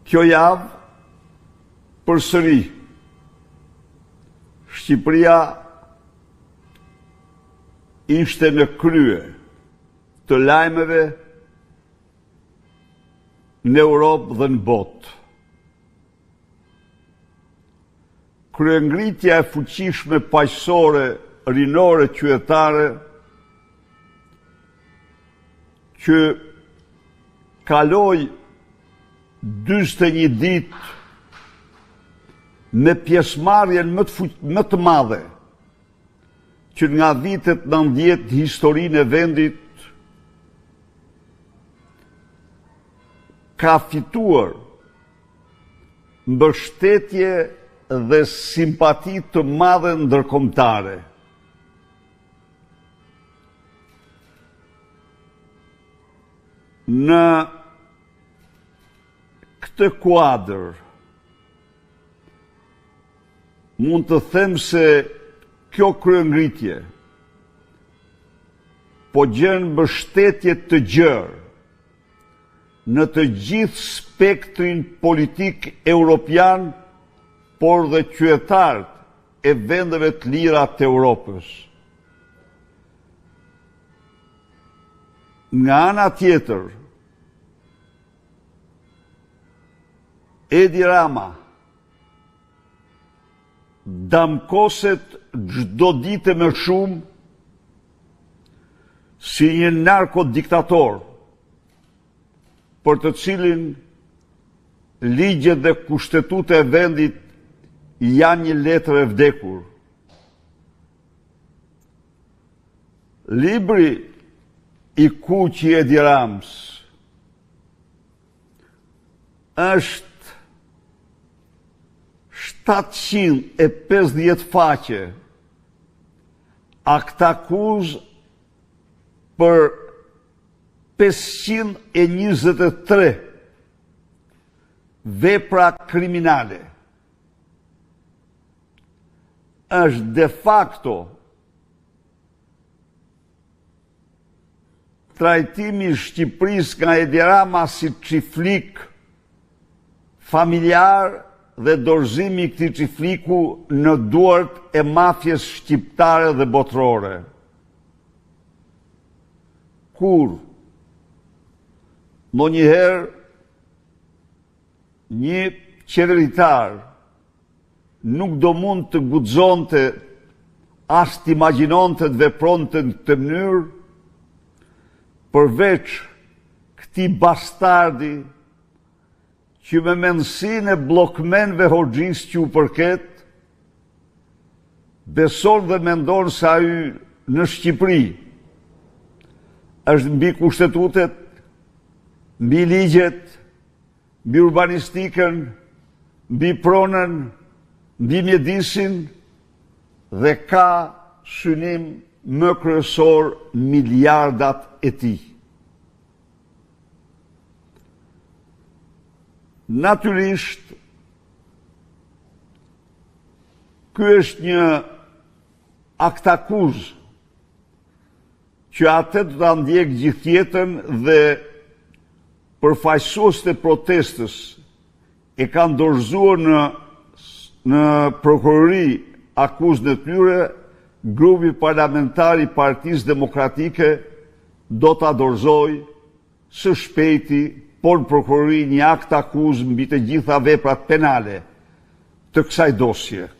Kjo javë, përsëri, Shqipëria ishte në krye të lajmeve në Europë dhe në botë. Kryengritja e fuqishme paqësore, rinore, qytetare, që kaloi 41 ditë me pjesëmarrjen më të madhe që nga vitet 90 historinë e vendit ka fituar mbështetje dhe simpati të madhe ndërkombëtare. Në këtë kuadër, mund të them se kjo kryengritje po gjen mbështetje të gjerë në të gjithë spektrin politik europian, por dhe qytetarët e vendeve të lira të Europës. Nga ana tjetër, Edi Rama damkoset çdo ditë më shumë si një narkodiktator, për të cilin ligjet dhe kushtetuta e vendit janë një letër e vdekur. Libri i Kuqi Edi Ramës është 750 faqe, aktakuzë për 523 vepra kriminale. Është de facto trajtimi i Shqipërisë nga Edi Rama si çiflik familjar dhe dorëzimi i këtij çifliku në duart e mafjes shqiptare dhe botërore. Kur ndonjëherë një qeveritar nuk do mund të guxonte as të imagjinonte të vepronte në këtë mënyrë, përveç këtij bastardi që me mendësinë e bllokmenëve hoxhis që u përket, beson dhe mendon se ai në Shqipëri është mbi kushtetutet, mbi ligjet, mbi urbanistikën, mbi pronën, mbi mjedisin dhe ka synim më kryesor miliardat e tij. Natyrisht, ky është një aktakuzë që atë do ta ndjek gjithë jetën dhe përfaqësuesit e protestës e kanë dorëzuar në prokurori akuzën e tyre, grupi parlamentar i Partisë Demokratike do ta dorëzojë së shpejti, por në prokurori një akt akuzë mbi të gjitha veprat penale të kësaj dosje.